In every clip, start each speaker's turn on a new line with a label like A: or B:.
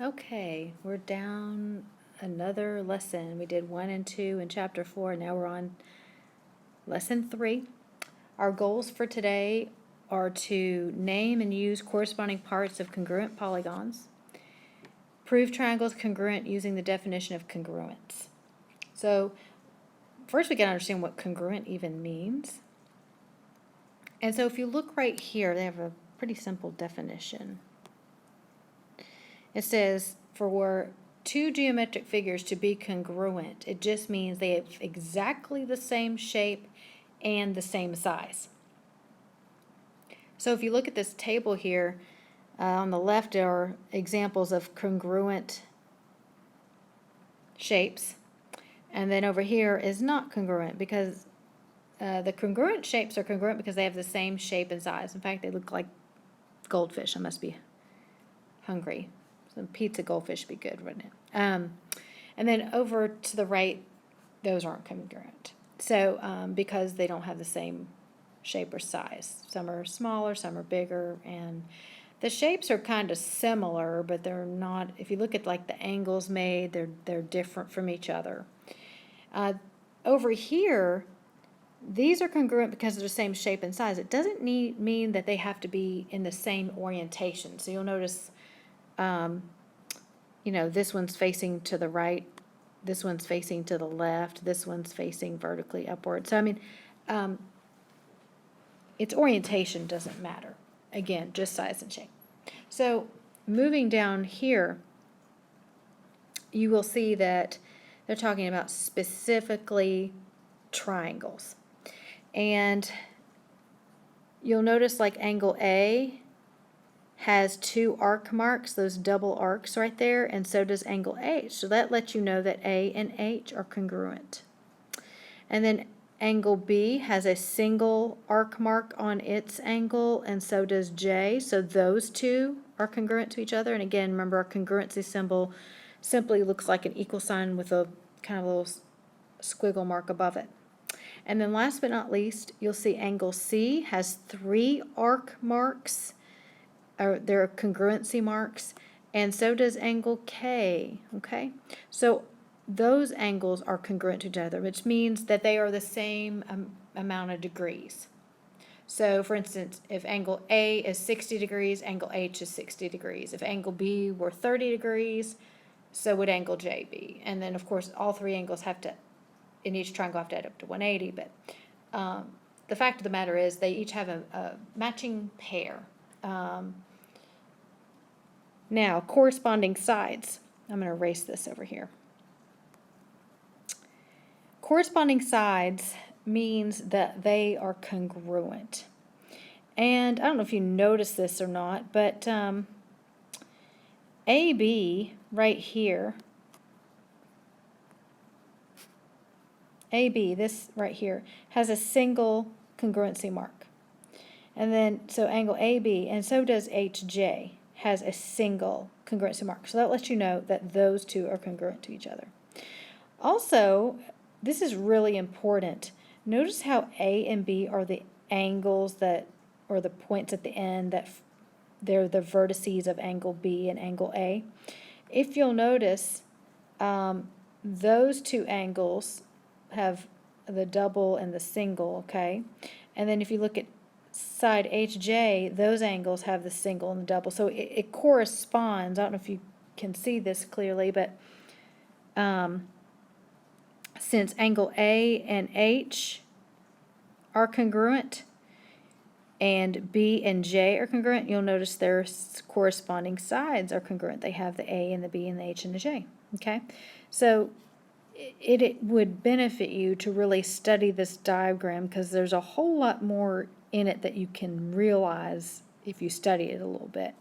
A: Okay, we're down another lesson. We did 1 and 2 in chapter 4. Now we're on lesson 3. Our goals for today are to name and use corresponding parts of congruent polygons, prove triangles congruent using the definition of congruence. So first we got to understand what congruent even means. And so if you look right here, they have a pretty simple definition. It says for two geometric figures to be congruent, it just means they have exactly the same shape and the same size. So if you look at this table here, on the left are examples of congruent shapes, and then over here is not congruent because the congruent shapes are congruent because they have the same shape and size. In fact, they look like goldfish. I must be hungry. Some pizza goldfish would be good, wouldn't it? And then over to the right, those aren't congruent. So because they don't have the same shape or size. Some are smaller, some are bigger, and the shapes are kind of similar, but they're not. If you look at like the angles made, they're different from each other. Over here, these are congruent because they're the same shape and size. It doesn't mean that they have to be in the same orientation. So you'll notice, this one's facing to the right, this one's facing to the left, this one's facing vertically upward. So, its orientation doesn't matter. Again, just size and shape. So, moving down here, you will see that they're talking about specifically triangles. And you'll notice like angle A has two arc marks, those double arcs right there, and so does angle H. So that lets you know that A and H are congruent. And then angle B has a single arc mark on its angle, and so does J. So those two are congruent to each other. And again, remember our congruency symbol simply looks like an equal sign with a kind of little squiggle mark above it. And then last but not least, you'll see angle C has three arc marks, or there are congruency marks, and so does angle K, okay? So those angles are congruent to each other, which means that they are the same amount of degrees. So for instance, if angle A is 60 degrees, angle H is 60 degrees. If angle B were 30 degrees, so would angle J be. And then of course all three angles have to, in each triangle, have to add up to 180, but the fact of the matter is they each have a matching pair. Now, corresponding sides. I'm going to erase this over here. Corresponding sides means that they are congruent. And I don't know if you noticed this or not, but AB right here, AB, this right here, has a single congruency mark. And then, so angle AB, and so does HJ, has a single congruency mark. So that lets you know that those two are congruent to each other. Also, this is really important. Notice how A and B are the angles that, or the points at the end that they're the vertices of angle B and angle A. If you'll notice, those two angles have the double and the single, okay? And then if you look at side HJ, those angles have the single and the double. So it corresponds. I don't know if you can see this clearly, but since angle A and H are congruent and B and J are congruent, you'll notice their corresponding sides are congruent. They have the A and the B and the H and the J. Okay? So it would benefit you to really study this diagram because there's a whole lot more in it that you can realize if you study it a little bit.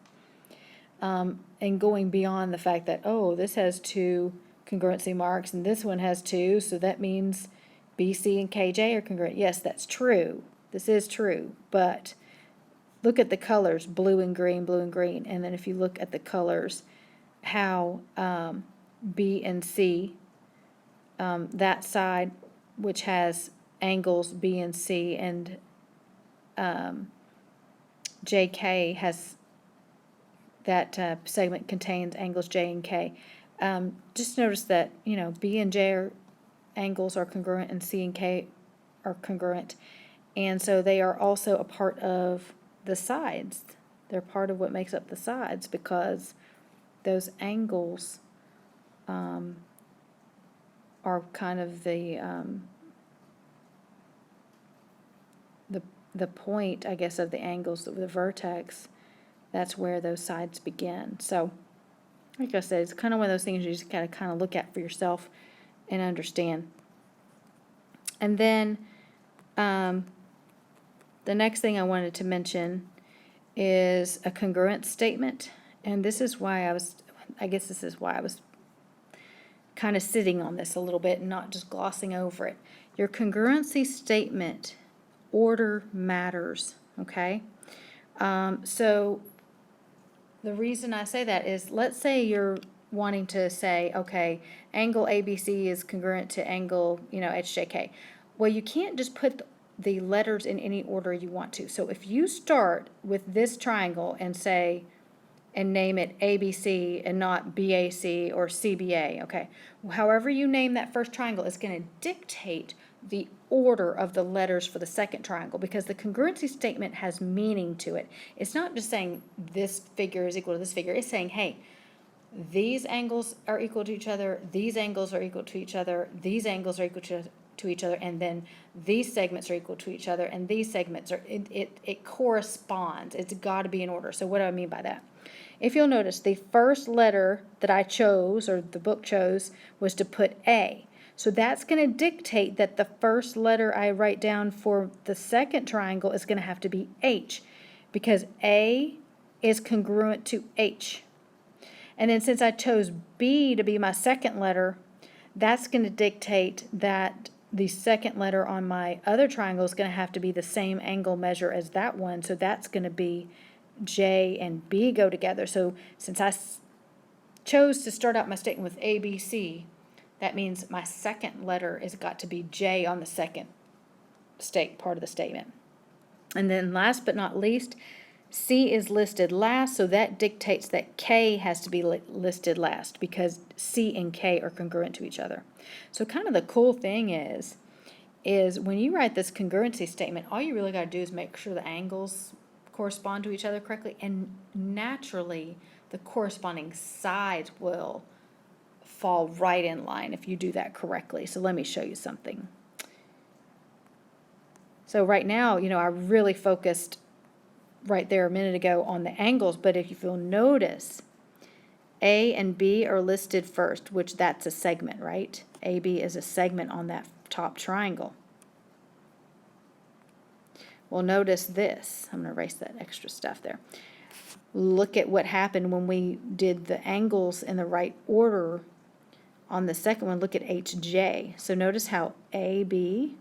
A: And going beyond the fact that, oh, this has two congruency marks and this one has two, so that means BC and KJ are congruent. Yes, that's true. This is true, but look at the colors, blue and green, and then if you look at the colors, how B and C, that side which has angles B and C, and JK has that segment contains angles J and K. Just notice that, you know, B and J angles are congruent and C and K are congruent. And so they are also a part of the sides. They're part of what makes up the sides because those angles are kind of the point, I guess, of the angles, the vertex. That's where those sides begin. So, like I said, it's kind of one of those things you just gotta kind of look at for yourself and understand. And then the next thing I wanted to mention is a congruence statement. And this is why I guess this is why I was kind of sitting on this a little bit and not just glossing over it. Your congruency statement order matters, okay? So the reason I say that is, let's say you're wanting to say, okay, angle ABC is congruent to angle, you know, HJK. Well, you can't just put the letters in any order you want to. So if you start with this triangle and say, and name it ABC and not BAC or CBA, okay? However you name that first triangle is going to dictate the order of the letters for the second triangle, because the congruency statement has meaning to it. It's not just saying this figure is equal to this figure. It's saying, hey, these angles are equal to each other, these angles are equal to each other, these angles are equal to each other, and then these segments are equal to each other, and these segments are, it corresponds. It's got to be in order. So what do I mean by that? If you'll notice, the first letter that I chose, or the book chose, was to put A. So that's going to dictate that the first letter I write down for the second triangle is going to have to be H, because A is congruent to H. And then since I chose B to be my second letter, that's going to dictate that the second letter on my other triangle is going to have to be the same angle measure as that one. So that's going to be J and B go together. So since I chose to start out my statement with ABC, that means my second letter has got to be J on the second part of the statement. And then last but not least, C is listed last, so that dictates that K has to be listed last because C and K are congruent to each other. So kind of the cool thing is when you write this congruency statement, all you really got to do is make sure the angles correspond to each other correctly, and naturally the corresponding sides will fall right in line if you do that correctly. So let me show you something. So right now, you know, I really focused right there a minute ago on the angles, but if you'll notice, A and B are listed first, which that's a segment, right? AB is a segment on that top triangle. Well, notice this. I'm going to erase that extra stuff there. Look at what happened when we did the angles in the right order on the second one. Look at HJ. So notice how AB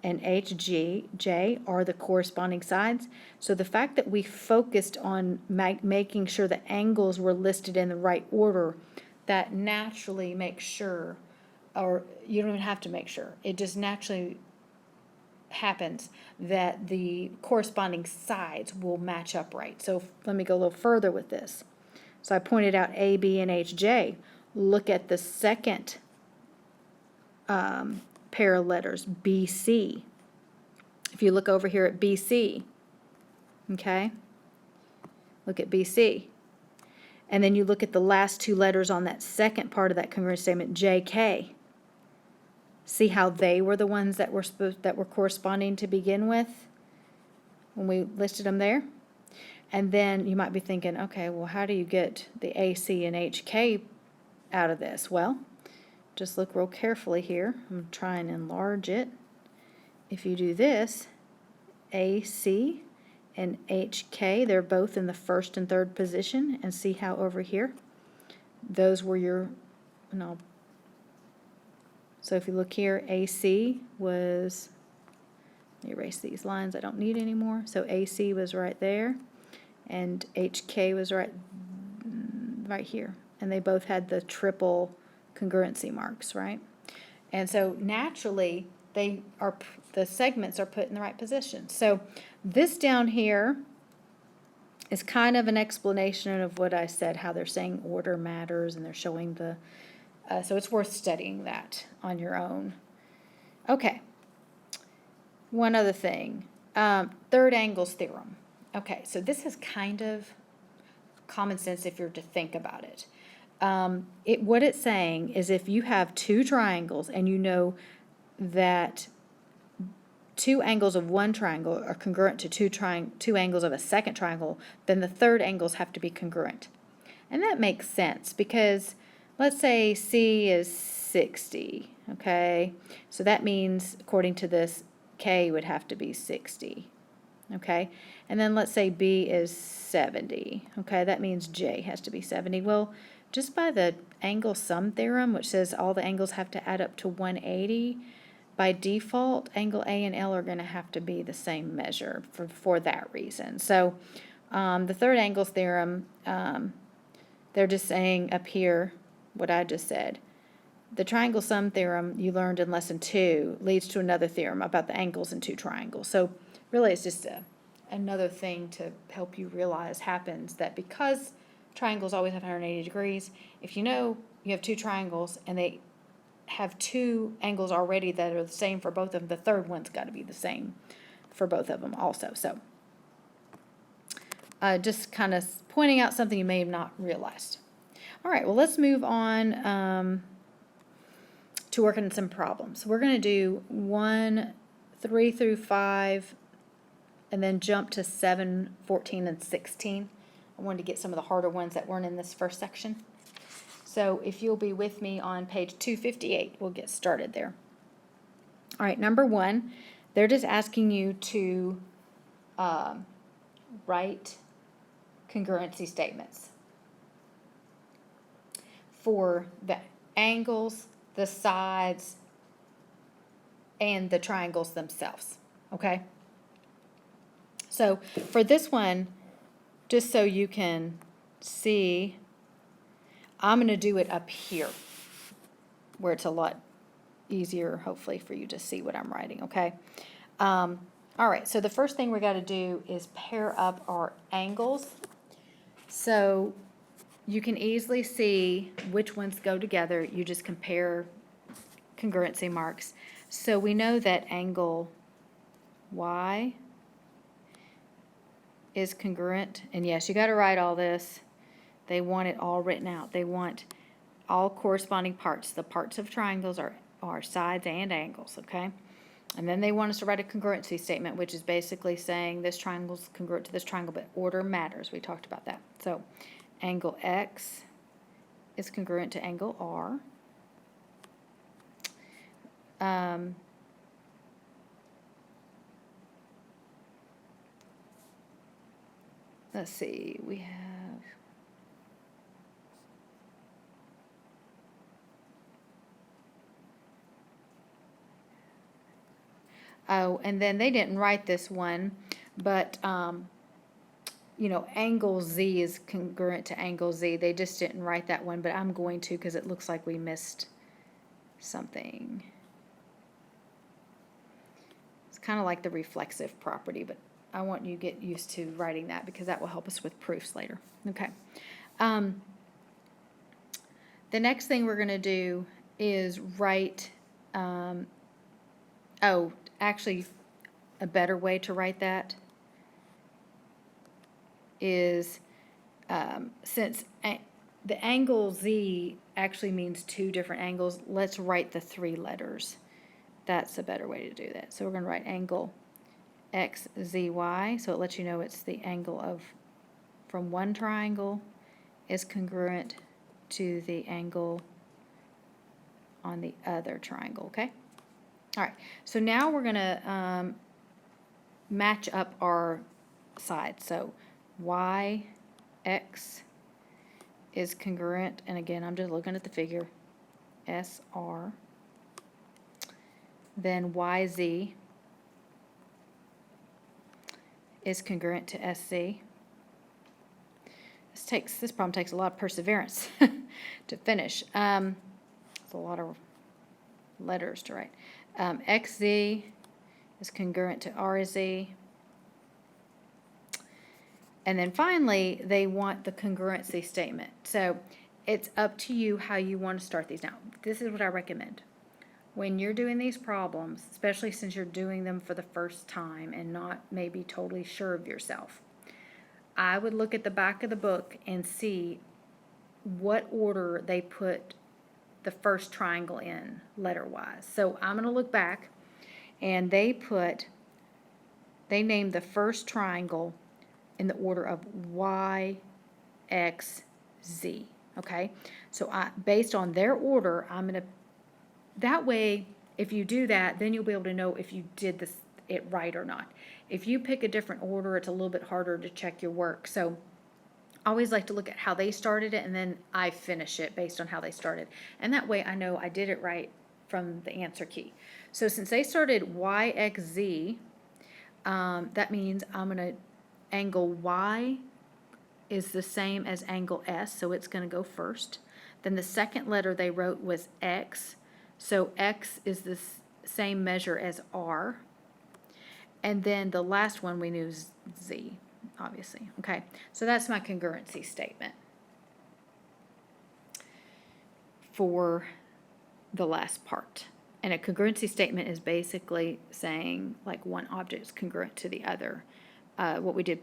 A: and HJ are the corresponding sides. So the fact that we focused on making sure the angles were listed in the right order, that naturally makes sure, or you don't even have to make sure, it just naturally happens that the corresponding sides will match up right. So let me go a little further with this. So I pointed out AB and HJ. Look at the second pair of letters, BC. If you look over here at BC, okay, look at BC. And then you look at the last two letters on that second part of that congruent statement, JK. See how they were the ones that were corresponding to begin with when we listed them there? And then you might be thinking, okay, well, how do you get the AC and HK out of this? Well, just look real carefully here. I'm going to try and enlarge it. If you do this, AC and HK, they're both in the first and third position. And see how over here, those were your, so if you look here, AC was, let me erase these lines I don't need anymore. So AC was right there, and HK was right here. And they both had the triple congruency marks, right? And so naturally, the segments are put in the right position. So this down here is kind of an explanation of what I said, how they're saying order matters, and they're showing the, so it's worth studying that on your own. Okay, one other thing, third angles theorem. Okay, so this is kind of common sense if you're to think about it. What it's saying is if you have two triangles and you know that two angles of one triangle are congruent to two angles of a second triangle, then the third angles have to be congruent. And that makes sense because let's say C is 60, okay? So that means, according to this, K would have to be 60, okay? And then let's say B is 70, okay? That means J has to be 70. Well, just by the angle sum theorem, which says all the angles have to add up to 180, by default, angle A and L are going to have to be the same measure for that reason. So the third angles theorem, they're just saying up here what I just said. The triangle sum theorem you learned in lesson 2 leads to another theorem about the angles in two triangles. So really it's just another thing to help you realize happens, that because triangles always have 180 degrees, if you know you have two triangles and they have two angles already that are the same for both of them, the third one's got to be the same for both of them also. So just kind of pointing out something you may have not realized. All right, well, let's move on to working on some problems. We're going to do 1, 3 through 5, and then jump to 7, 14, and 16. I wanted to get some of the harder ones that weren't in this first section. So if you'll be with me on page 258, we'll get started there. All right, number 1, they're just asking you to write congruency statements for the angles, the sides, and the triangles themselves, okay? So for this one, just so you can see, I'm going to do it up here where it's a lot easier, hopefully, for you to see what I'm writing, okay? All right, so the first thing we got to do is pair up our angles. So you can easily see which ones go together. You just compare congruency marks. So we know that angle Y is congruent. And yes, you got to write all this. They want it all written out. They want all corresponding parts. The parts of triangles are sides and angles, okay? And then they want us to write a congruency statement, which is basically saying this triangle is congruent to this triangle, but order matters. We talked about that. So angle X is congruent to angle R. Let's see, we have and then they didn't write this one, but you know, angle Z is congruent to angle Z. They just didn't write that one, but I'm going to because it looks like we missed something. It's kind of like the reflexive property, but I want you to get used to writing that because that will help us with proofs later. Okay. The next thing we're going to do is write, actually a better way to write that is, since the angle Z actually means two different angles, let's write the 3 letters. That's a better way to do that. So we're going to write angle XZY, so it lets you know it's the angle of from one triangle is congruent to the angle on the other triangle, okay? All right, so now we're going to match up our sides. So YX is congruent, and again, I'm just looking at the figure, SR. Then YZ is congruent to SC. This problem takes a lot of perseverance to finish. It's a lot of letters to write. XZ is congruent to RZ. And then finally, they want the congruency statement. So it's up to you how you want to start these. Now, this is what I recommend. When you're doing these problems, especially since you're doing them for the first time and not maybe totally sure of yourself, I would look at the back of the book and see what order they put the first triangle in letter-wise. So I'm going to look back, and they named the first triangle in the order of Y, X, Z. Okay? So based on their order, I'm going to, that way, if you do that, then you'll be able to know if you did it right or not. If you pick a different order, it's a little bit harder to check your work. So I always like to look at how they started it, and then I finish it based on how they started. And that way I know I did it right from the answer key. So since they started YXZ, that means I'm going to angle Y is the same as angle S, so it's going to go first. Then the second letter they wrote was X, so X is the same measure as R. And then the last one we knew is Z, obviously. Okay, so that's my congruency statement for the last part. And a congruency statement is basically saying like one object is congruent to the other. What we did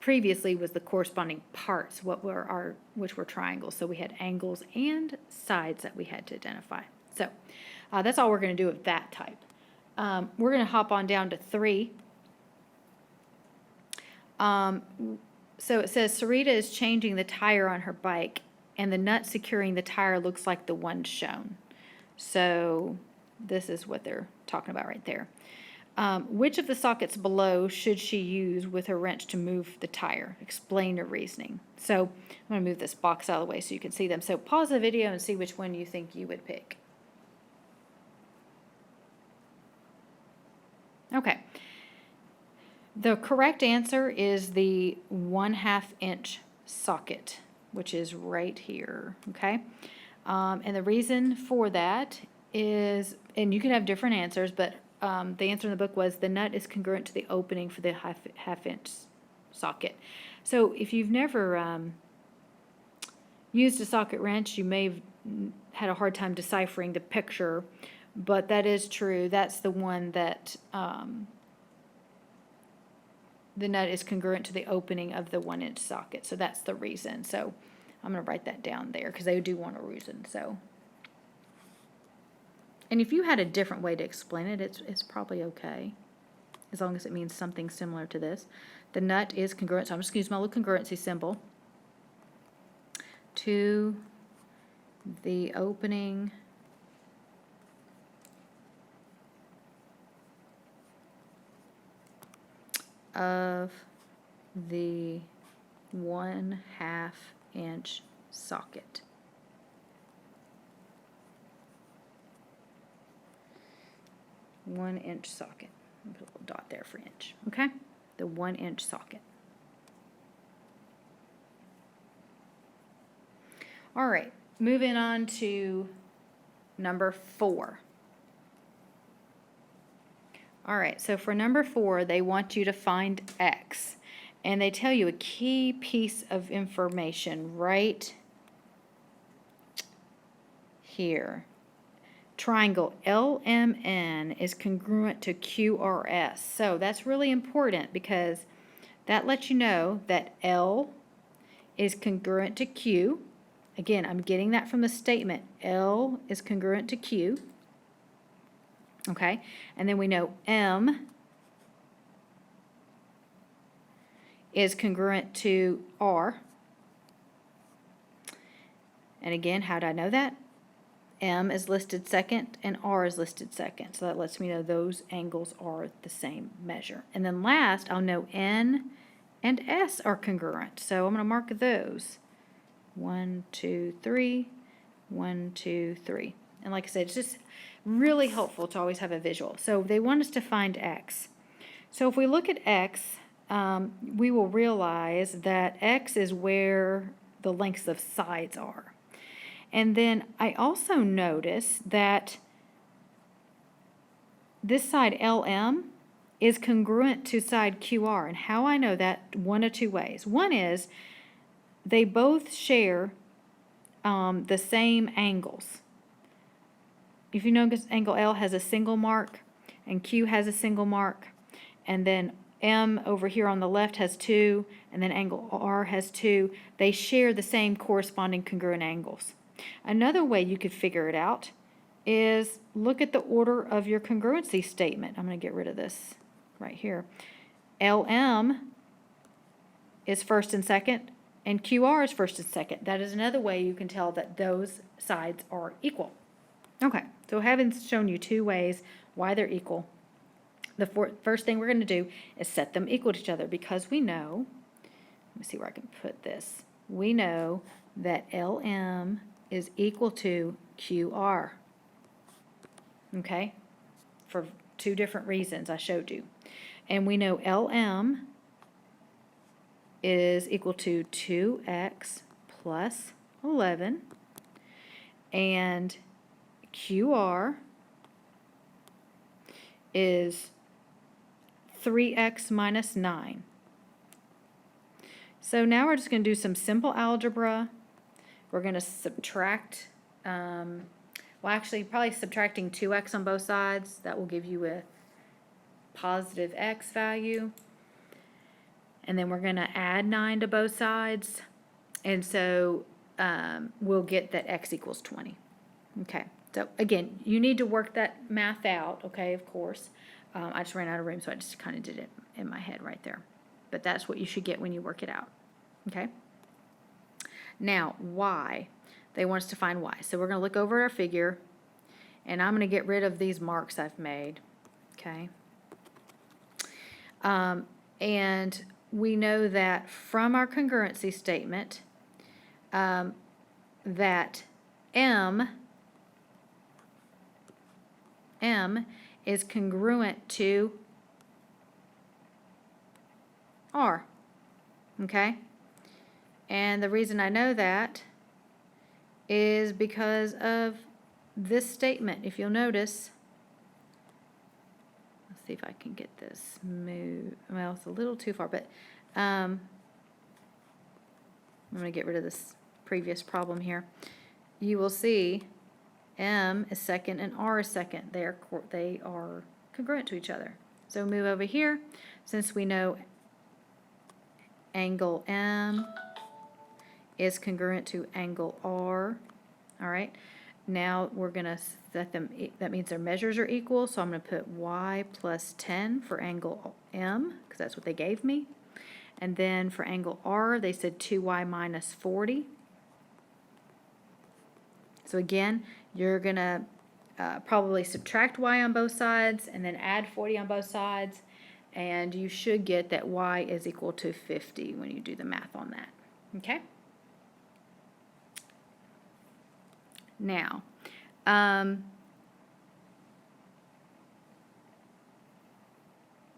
A: previously was the corresponding parts, which were triangles. So we had angles and sides that we had to identify. So that's all we're going to do with that type. We're going to hop on down to 3. So it says Sarita is changing the tire on her bike, and the nut securing the tire looks like the one shown. So this is what they're talking about right there. Which of the sockets below should she use with her wrench to move the tire? Explain your reasoning. So I'm going to move this box out of the way so you can see them. So pause the video and see which one you think you would pick. Okay. The correct answer is the 1/2 inch socket, which is right here, okay? And the reason for that is, and you can have different answers, but the answer in the book was the nut is congruent to the opening for the half inch socket. So if you've never used a socket wrench, you may have had a hard time deciphering the picture, but that is true. That's the one that the nut is congruent to the opening of the 1 inch socket. So that's the reason. So I'm going to write that down there because they do want a reason. So, and if you had a different way to explain it, it's probably okay, as long as it means something similar to this. The nut is congruent, so I'm just going to use my little congruency symbol, to the opening of the 1/2 inch socket. One inch socket. Put a little dot there for inch. Okay? The 1 inch socket. All right, moving on to number 4. All right, so for number 4, they want you to find X. And they tell you a key piece of information right here. Triangle LMN is congruent to QRS. So that's really important because that lets you know that L is congruent to Q. Again, I'm getting that from the statement. L is congruent to Q. Okay, and then we know M is congruent to R. And again, how do I know that? M is listed second and R is listed second. So that lets me know those angles are the same measure. And then last, I'll know N and S are congruent. So I'm going to mark those. 1, 2, 3, 1, 2, 3. And like I said, it's just really helpful to always have a visual. So they want us to find X. So if we look at X, we will realize that X is where the lengths of sides are. And then I also notice that this side LM is congruent to side QR. And how I know that, one of two ways. One is they both share the same angles. If you notice, angle L has a single mark and Q has a single mark, and then M over here on the left has 2, and then angle R has 2. They share the same corresponding congruent angles. Another way you could figure it out is look at the order of your congruency statement. I'm going to get rid of this right here. LM is first and second, and QR is first and second. That is another way you can tell that those sides are equal. Okay, so having shown you 2 ways why they're equal, the first thing we're going to do is set them equal to each other, because we know, let me see where I can put this, we know that LM is equal to QR, okay, for 2 different reasons I showed you. And we know LM is equal to 2x plus 11, and QR is 3x minus 9. So now we're just going to do some simple algebra. We're going to subtract, well actually probably subtracting 2x on both sides. That will give you a positive x value. And then we're going to add 9 to both sides. And so we'll get that x equals 20. Okay, so again, you need to work that math out, okay, of course. I just ran out of room, so I just kind of did it in my head right there. But that's what you should get when you work it out, okay? Now, y. They want us to find y. So we're going to look over our figure, and I'm going to get rid of these marks I've made, okay? And we know that from our congruency statement that M is congruent to R, okay? And the reason I know that is because of this statement. If you'll notice, let's see if I can get this moved. Well, it's a little too far, but I'm going to get rid of this previous problem here. You will see M is second and R is second. They are congruent to each other. So move over here. Since we know angle M is congruent to angle R, all right, now we're going to set them, that means their measures are equal, so I'm going to put y plus 10 for angle M, because that's what they gave me. And then for angle R, they said 2y minus 40. So again, you're going to probably subtract y on both sides and then add 40 on both sides, and you should get that y is equal to 50 when you do the math on that. Okay? Now, the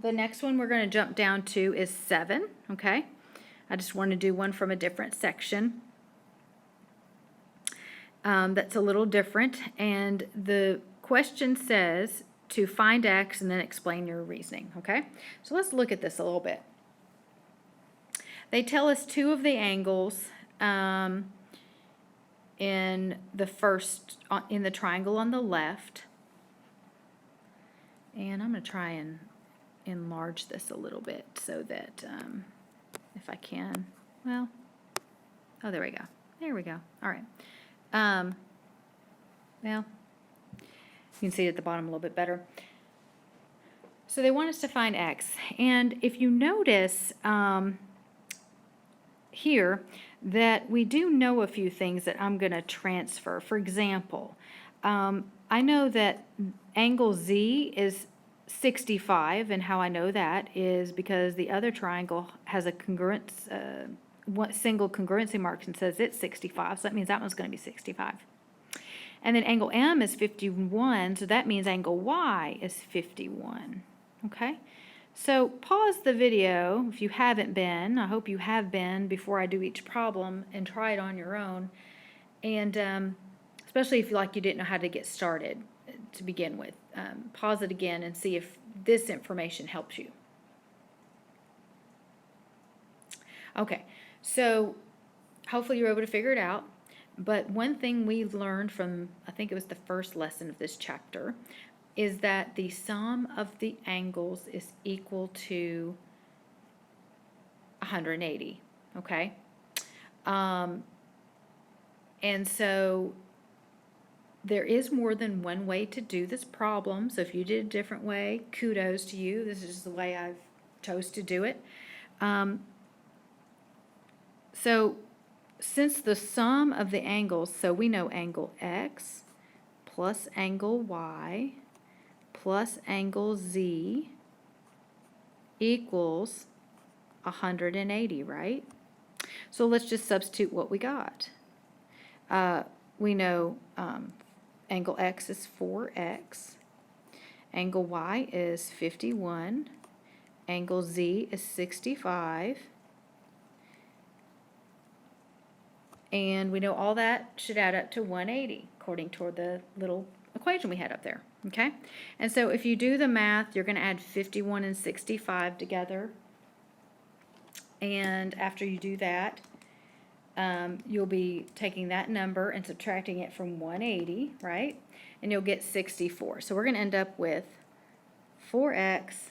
A: next one we're going to jump down to is 7, okay? I just want to do one from a different section. That's a little different, and the question says to find x and then explain your reasoning, okay? So let's look at this a little bit. They tell us 2 of the angles in the triangle on the left, and I'm going to try and enlarge this a little bit so that if I can, well, oh, there we go. There we go. All right. Well, you can see it at the bottom a little bit better. So they want us to find x, and if you notice here that we do know a few things that I'm going to transfer. For example, I know that angle Z is 65, and how I know that is because the other triangle has a congruence, one single congruency mark and says it's 65, so that means that one's going to be 65. And then angle M is 51, so that means angle Y is 51. Okay? So pause the video if you haven't been. I hope you have been before I do each problem, and try it on your own. And especially if you didn't know how to get started to begin with. pause it again and see if this information helps you. Okay, so hopefully you're able to figure it out. But one thing we learned from, I think it was the first lesson of this chapter, is that the sum of the angles is equal to 180, okay? And so there is more than one way to do this problem. So if you did a different way, kudos to you. This is the way I've chose to do it. So since the sum of the angles, so we know angle X plus angle Y plus angle Z equals 180, right? So let's just substitute what we got. We know angle X is 4X, angle Y is 51, angle Z is 65, and we know all that should add up to 180 according to the little equation we had up there, okay? And so if you do the math, you're going to add 51 and 65 together, and after you do that, you'll be taking that number and subtracting it from 180, right? And you'll get 64. So we're going to end up with 4x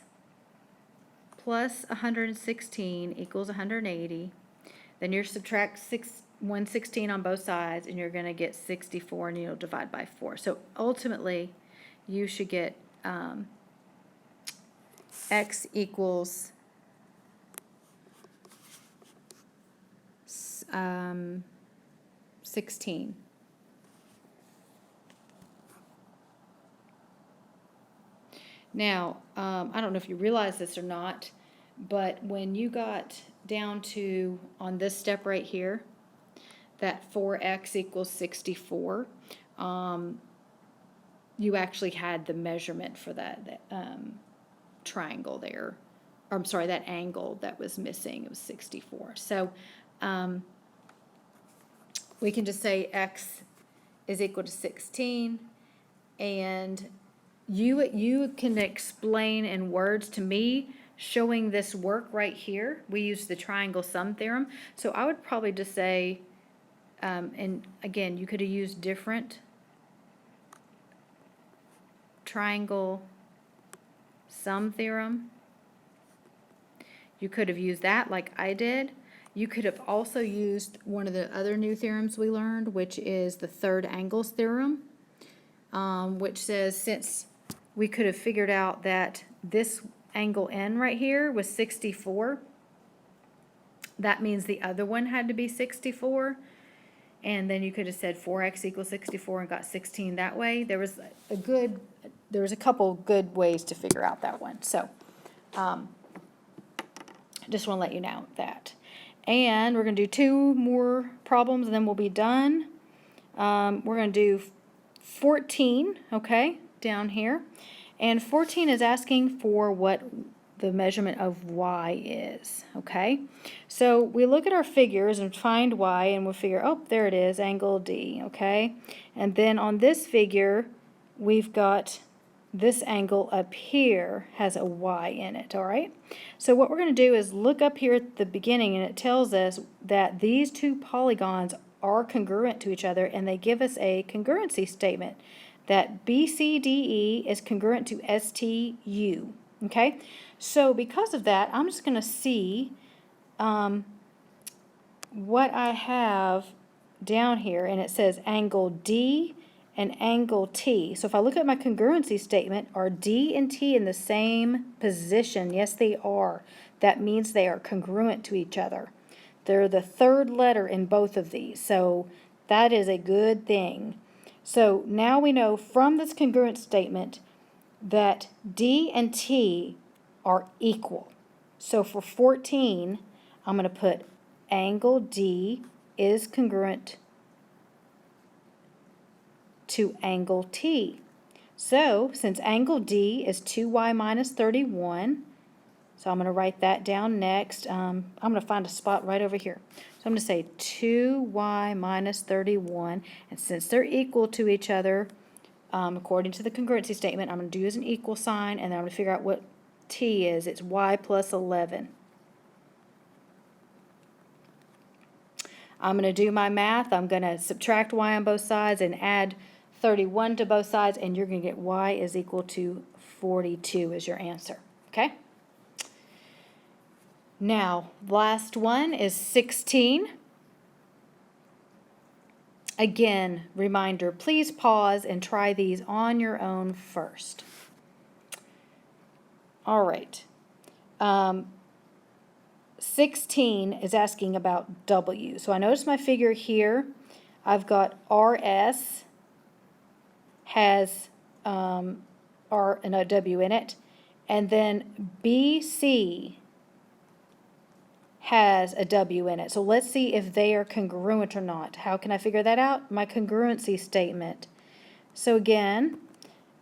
A: plus 116 equals 180. Then you subtract 116 on both sides, and you're going to get 64, and you'll divide by 4. So ultimately, you should get x equals 16. Now, I don't know if you realize this or not, but when you got down to, on this step right here, that 4x equals 64, you actually had the measurement for that triangle there. Or, I'm sorry, that angle that was missing. It was 64. So we can just say x is equal to 16, and you can explain in words to me showing this work right here. We use the triangle sum theorem. So I would probably just say, and again, you could have used different triangle sum theorem. You could have used that like I did. You could have also used one of the other new theorems we learned, which is the third angles theorem, which says since we could have figured out that this angle N right here was 64, that means the other one had to be 64. And then you could have said 4x equals 64 and got 16 that way. There was a couple good ways to figure out that one. So just want to let you know that. And we're going to do 2 more problems and then we'll be done. We're going to do 14, okay, down here. And 14 is asking for what the measurement of y is, okay? So we look at our figures and find y, and we'll figure, oh, there it is, angle D, okay? And then on this figure, we've got this angle up here has a y in it, all right? So what we're going to do is look up here at the beginning, and it tells us that these 2 polygons are congruent to each other, and they give us a congruency statement that BCDE is congruent to STU, okay? So because of that, I'm just going to see what I have down here, and it says angle D and angle T. So if I look at my congruency statement, are D and T in the same position? Yes, they are. That means they are congruent to each other. They're the third letter in both of these, so that is a good thing. So now we know from this congruent statement that D and T are equal. So for 14, I'm going to put angle D is congruent to angle T. So since angle D is 2y minus 31, so I'm going to write that down next. I'm going to find a spot right over here. So I'm going to say 2y minus 31, and since they're equal to each other, according to the congruency statement, I'm going to do as an equal sign, and then I'm going to figure out what t is. It's y plus 11. I'm going to do my math. I'm going to subtract y on both sides and add 31 to both sides, and you're going to get y is equal to 42 as your answer. Okay? Now, last one is 16. Again, reminder, please pause and try these on your own first. All right. 16 is asking about W. So I notice my figure here. I've got RS has R and a W in it, and then BC has a W in it. So let's see if they are congruent or not. How can I figure that out? My congruency statement. So again,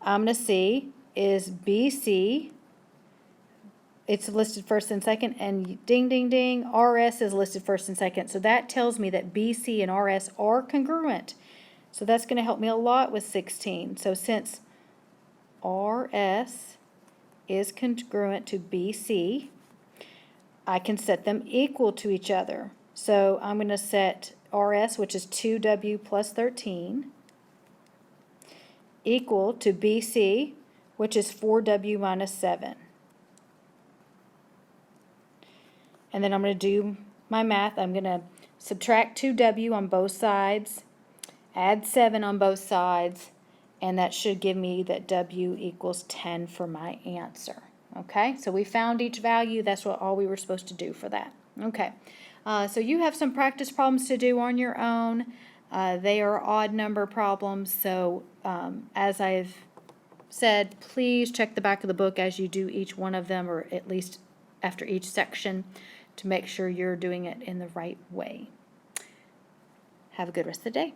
A: I'm going to see is BC, it's listed first and second, and ding, ding, ding, RS is listed first and second. So that tells me that BC and RS are congruent. So that's going to help me a lot with 16. So since RS is congruent to BC, I can set them equal to each other. So I'm going to set RS, which is 2W plus 13, equal to BC, which is 4W minus 7. And then I'm going to do my math. I'm going to subtract 2W on both sides, add 7 on both sides, and that should give me that W equals 10 for my answer. Okay, so we found each value. That's all we were supposed to do for that. Okay, so you have some practice problems to do on your own. They are odd number problems, so as I've said, please check the back of the book as you do each one of them, or at least after each section, to make sure you're doing it in the right way. Have a good rest of the day.